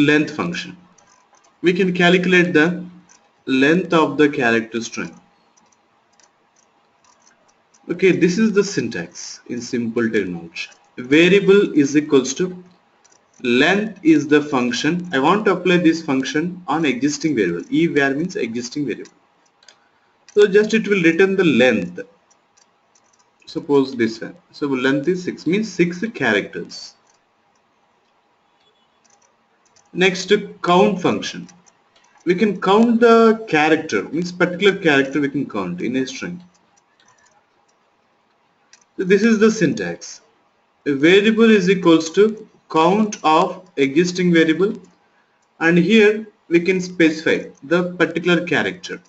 length function. We can calculate the length of the character string. Okay, this is the syntax in simple terminology. Variable is equals to length is the function. I want to apply this function on existing variable. var means existing variable. So just it will return the length. Suppose this one. So length is 6 means 6 characters. Next, count function. We can count the character, means particular character we can count in a string. So this is the syntax. A variable is equals to count of existing variable, and here we can specify the particular character.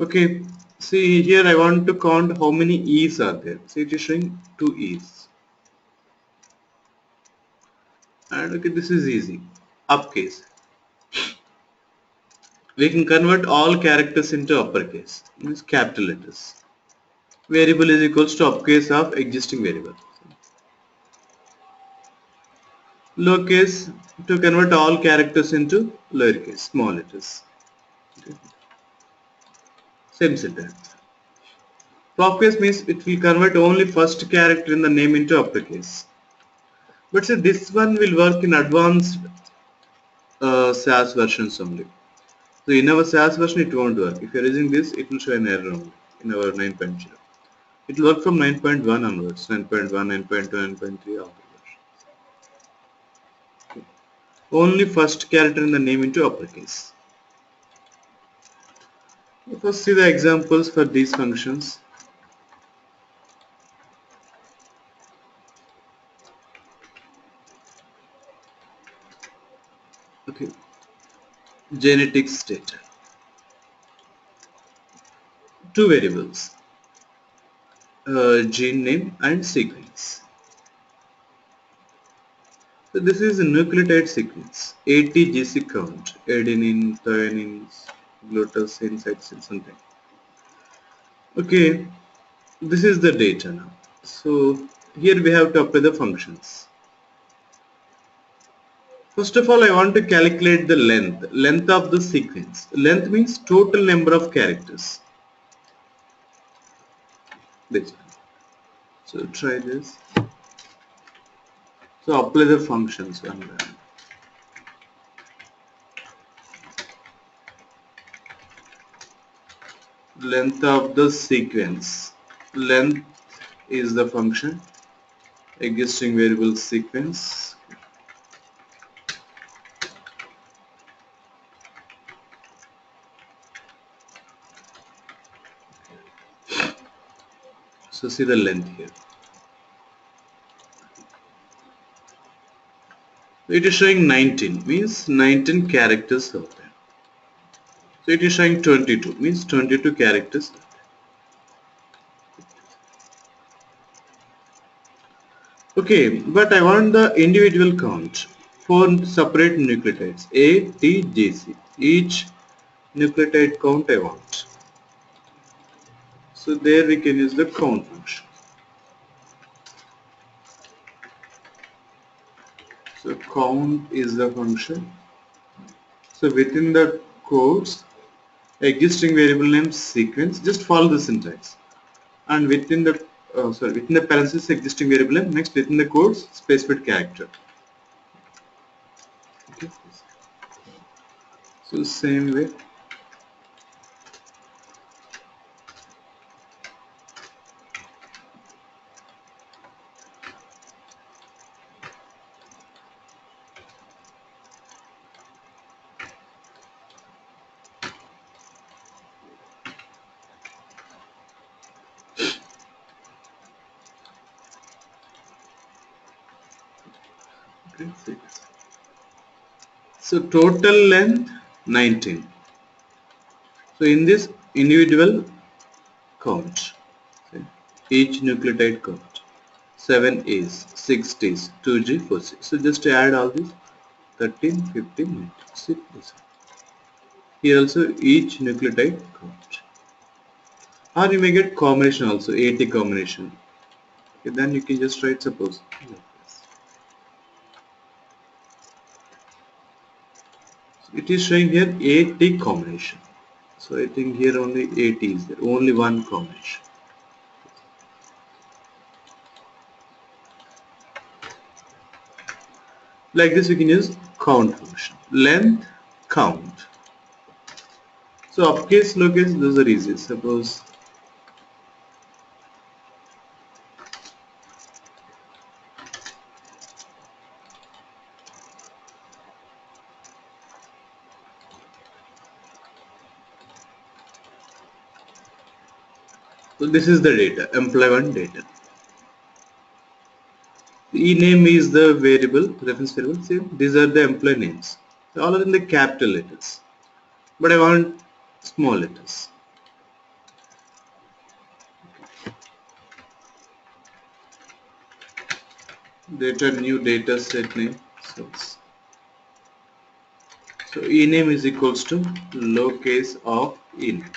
Okay, see here I want to count how many E's are there. So it is showing 2 E's. And okay, this is easy. Upcase. We can convert all characters into uppercase, means capital letters. Variable is equals to upcase of existing variable. Lowcase, to convert all characters into lowercase, small letters. Okay. Same syntax. Propcase means it will convert only first character in the name into uppercase. But say this one will work in advanced SAS versions only. So in our SAS version it won't work. If you are using this, it will show an error only in our 9.0. It will work from 9.1 onwards, 9.1, 9.2, 9.3, all the versions. Okay. Only first character in the name into uppercase. First see the examples for these functions. Okay. Genetics data. 2 variables. Gene name and sequence. So this is a nucleotide sequence, 80 GC count, adenine, thionine, glutosine, cytosine, something. Okay, this is the data now. So here we have to apply the functions. First of all, I want to calculate the length of the sequence. Length means total number of characters. This one. So try this. So apply the functions one by one. Length of the sequence. Length is the function. Existing variable sequence. So see the length here. It is showing 19, means 19 characters out there. So it is showing 22, means 22 characters. Okay, but I want the individual count. 4 separate nucleotides, A, T, G, C. Each nucleotide count I want. So there we can use the count function. So count is the function. So within the quotes, existing variable name sequence, just follow the syntax. And within the within the parenthesis existing variable name, next within the quotes specified character. Okay. So same way. So total length 19. So in this individual count, each nucleotide count 7 A's, 6 T's, 2G, 4C. So just add all these 13, 15, 19. See this one. Here also each nucleotide count. Or you may get combination also, 80 combination. Okay, then you can just write suppose like this. it is showing here AT combination. So I think here only AT is there, only one combination. Like this we can use count function. Length, count. So upcase, lowcase, those are easy. Suppose so this is the data, employment data. The name is the variable, reference variable. See, these are the employee names. They all are in the capital letters. But I want small letters. Data new data set name. So ename is equals to lowcase of ename.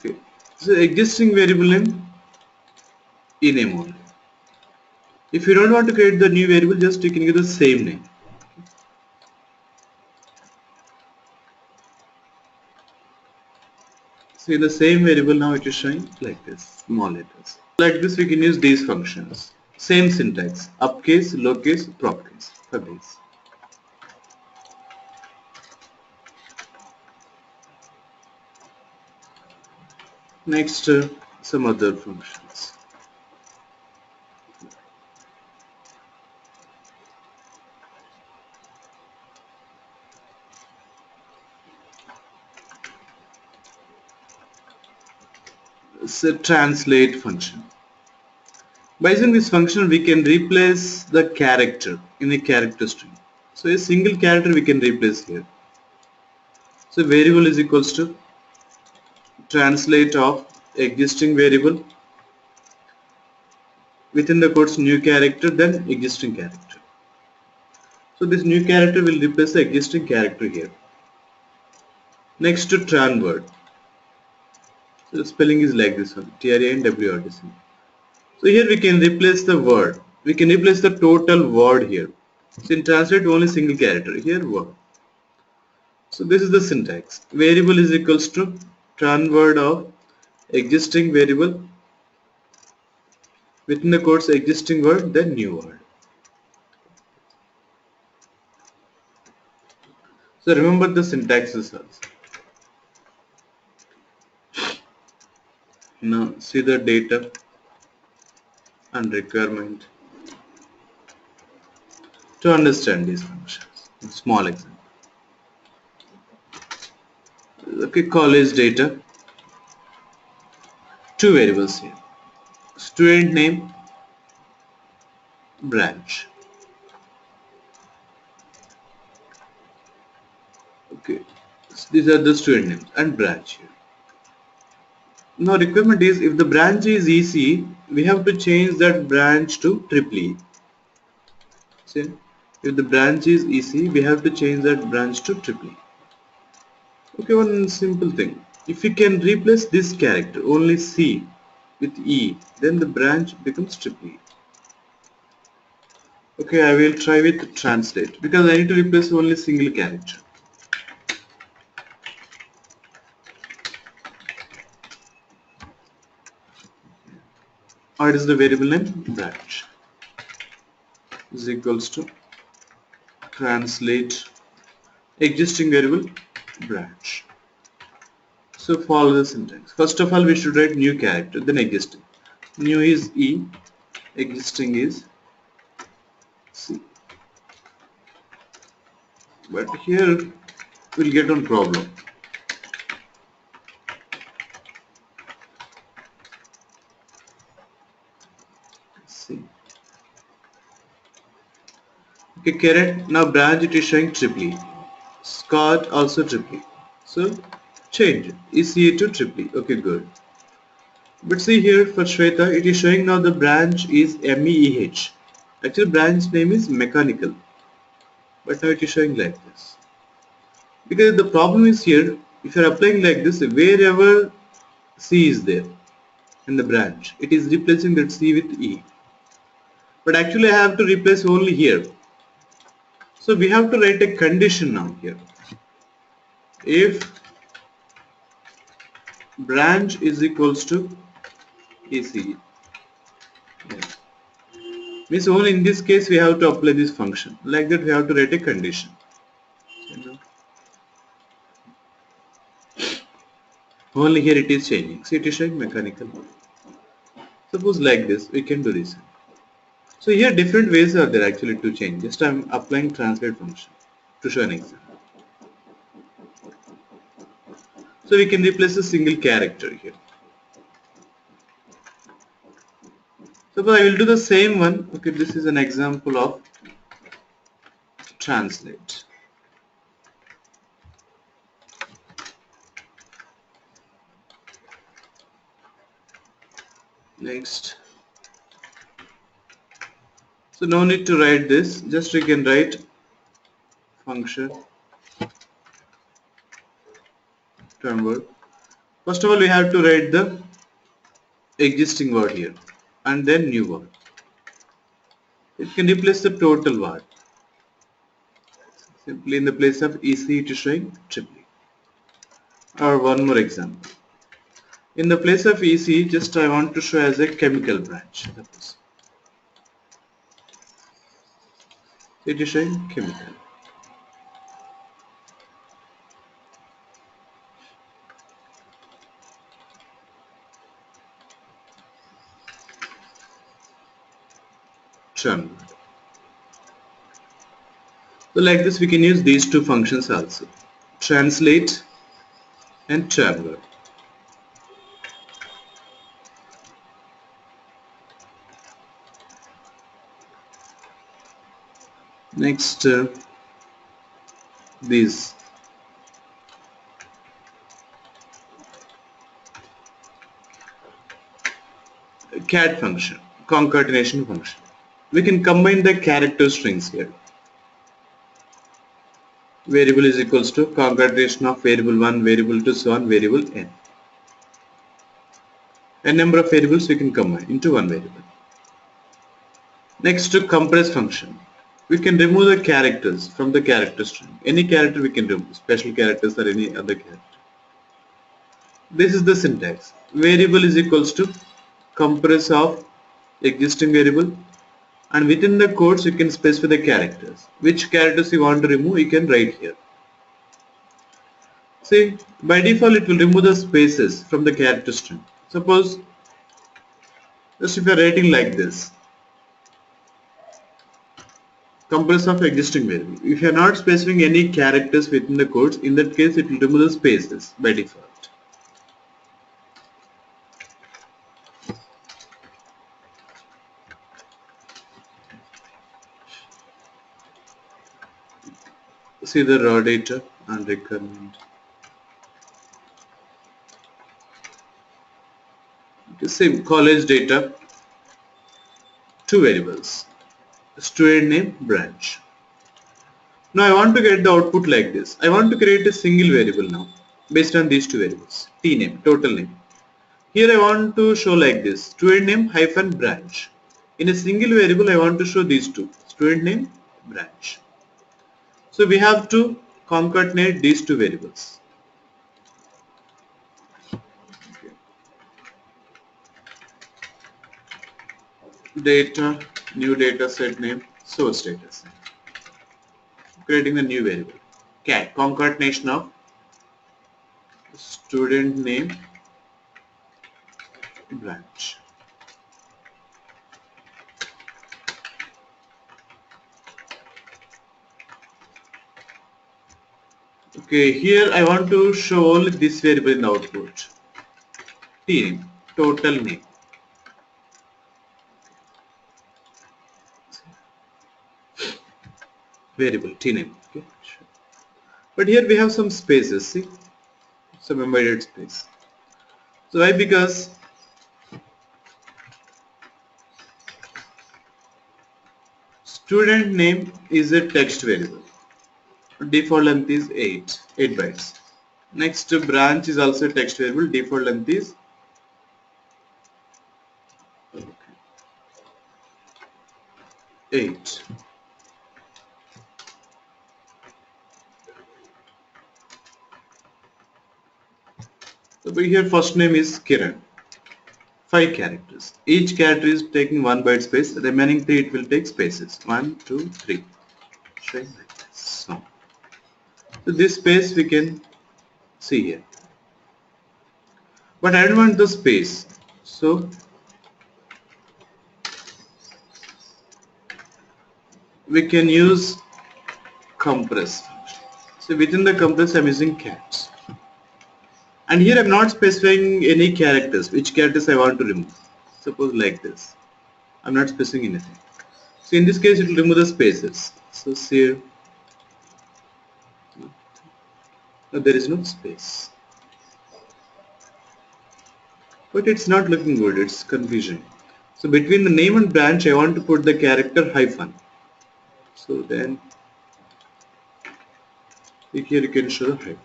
Okay. So existing variable name ename only. If you don't want to create the new variable, just you can give the same name. See, the same variable now it is showing like this, small letters. Like this we can use these functions. Same syntax, upcase, lowcase, propcase for this. Next, some other functions. It's a translate function. By using this function, we can replace the character in a character string. So a single character we can replace here. So variable is equals to translate of existing variable within the quotes new character, then existing character. So this new character will replace the existing character here. Next to Tranwrd. So the spelling is like this one, TRANWRD. So here we can replace the word. We can replace the total word here. So in translate only single character, here word. So this is the syntax. Variable is equals to Tranwrd of existing variable within the quotes existing word, then new word. So remember the syntaxes also. Now see the data and requirement to understand these functions. Small example. Okay, college data. Two variables here. Student name, branch. Okay, so these are the student names and branch here. Now requirement is if the branch is EC, we have to change that branch to EEE. See, if the branch is EC, we have to change that branch to EEE. Okay, one simple thing. If we can replace this character only C with E, then the branch becomes EEE. Okay, I will try with translate because I need to replace only single character. What is the variable name? Branch is equals to translate existing variable branch. So follow the syntax. First of all, we should write new character, then existing. New is E, existing is C. But here we'll get one problem. C. Okay, current now branch it is showing EEE. Scott also EEE. So change ECA to EEE. Okay, good. But see here for Shweta, it is showing now the branch is MEEH. Actually, branch name is mechanical. But now it is showing like this. Because the problem is here, if you are applying like this, wherever C is there, in the branch. It is replacing that C with E. But actually I have to replace only here. So we have to write a condition now here. If branch is equals to ECE. Yes. Means only in this case we have to apply this function. Like that we have to write a condition. Only here it is changing. See, it is showing mechanical. Suppose like this, we can do this. So here different ways are there actually to change. Just I am applying translate function to show an example. So we can replace a single character here. Suppose I will do the same one. Okay, this is an example of translate. Next. So no need to write this. Just we can write function Tranwrd. First of all, we have to write the existing word here and then new word. It can replace the total word. Simply in the place of EC it is showing triply. Or one more example. In the place of EC, just I want to show as a chemical branch. Suppose. It is showing chemical. Tranwrd. So like this we can use these two functions also. Translate and Tranwrd. Next these cat function, concatenation function. We can combine the character strings here. Variable is equals to concatenation of variable 1, variable 2, so on, variable n. A number of variables we can combine into one variable. Next to compress function. We can remove the characters from the character string. Any character we can remove, special characters or any other character. This is the syntax. Variable is equals to compress of existing variable, and within the quotes you can specify the characters. Which characters you want to remove, you can write here. See, by default it will remove the spaces from the character string. Suppose, just if you are writing like this, compress of existing variable. If you are not specifying any characters within the quotes, in that case it will remove the spaces by default. See the raw data and requirement. Okay, same college data, two variables, student name, branch. Now I want to get the output like this. I want to create a single variable now based on these two variables, t name, total name. Here I want to show like this, student name hyphen branch. In a single variable I want to show these two, student name, branch. So we have to concatenate these two variables. Okay. Data, new data set name, source data set. Creating a new variable. Cat, concatenation of student name, branch. Okay, here I want to show only this variable in the output. T name, total name. Variable T name. Okay, sure. But here we have some spaces. See, some embedded space. So why? Because student name is a text variable. Default length is 8 bytes. Next branch is also a text variable. Default length is 8. So here first name is Kiran. 5 characters. Each character is taking 1 byte space. Remaining 3 it will take spaces. 1, 2, 3. Showing like this. So this space we can see here. But I don't want the space. So we can use compress. So within the compress I'm using cats. And here I'm not specifying any characters, which characters I want to remove. Suppose like this. I'm not specifying anything. So in this case it will remove the spaces. So here there is no space. But it's not looking good, it's confusion. So between the name and branch I want to put the character hyphen. So then here you can show the hyphen.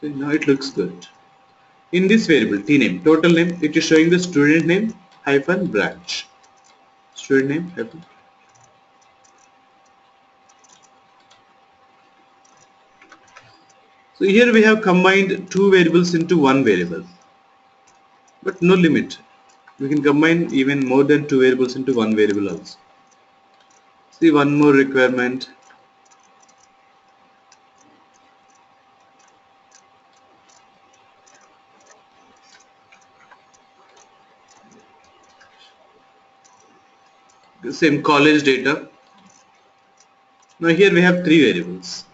So now it looks good. In this variable t name, total name, it is showing the student name hyphen branch. Student name hyphen. So here we have combined 2 variables into 1 variable. But no limit. We can combine even more than 2 variables into 1 variable also. See one more requirement. The same college data. Now here we have 3 variables.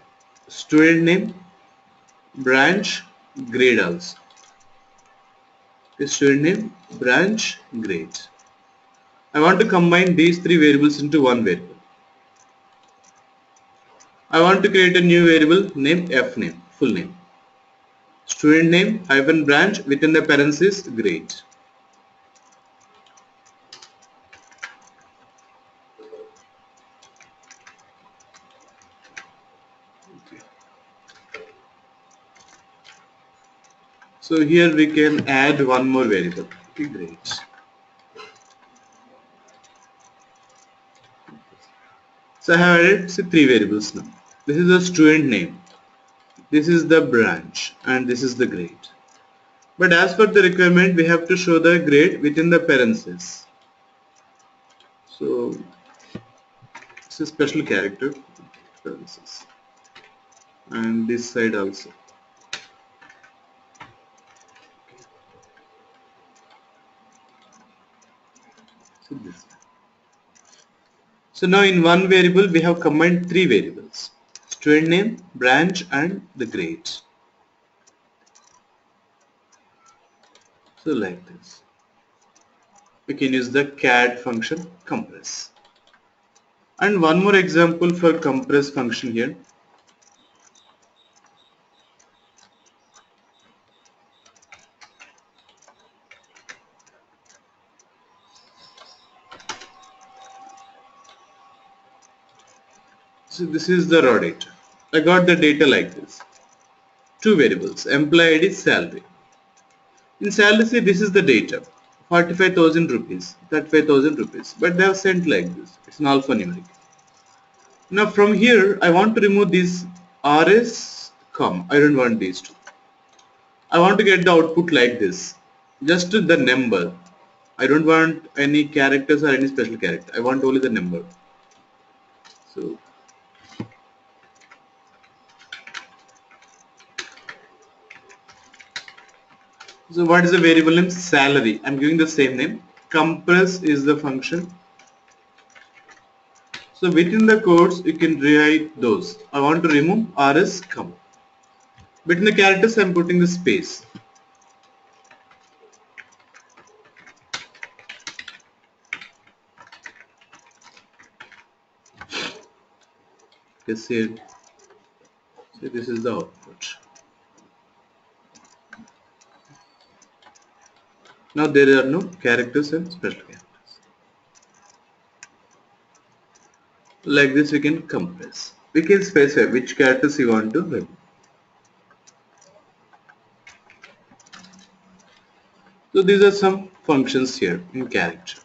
Student name, branch, grade also. The student name, branch, grade. I want to combine these 3 variables into 1 variable. I want to create a new variable named f name, full name. Student name hyphen branch within the parenthesis grade. Okay. So here we can add one more variable. Okay, great. So I have added 3 variables now. This is the student name, this is the branch, and this is the grade. But as per the requirement, we have to show the grade within the parentheses. So it's a special character, parentheses, and this side also. So this. So now in one variable we have combined 3 variables: student name, branch, and the grade. So like this. We can use the cat function compress. And one more example for compress function here. So this is the raw data. I got the data like this. 2 variables, employee ID, salary. In salary, say this is the data, 45,000 rupees, 35,000 rupees, but they have sent like this. It's an alphanumeric. Now from here, I want to remove this RS, I don't want these two. I want to get the output like this, just the number. I don't want any characters or any special character. I want only the number. So what is the variable name? Salary. I'm giving the same name. Compress is the function. So within the codes you can rewrite those. I want to remove RS, between the characters I'm putting the space. Yes, here. So this is the output. Now there are no characters and special characters. Like this we can compress. We can specify which characters you want to remove. So these are some functions here in character.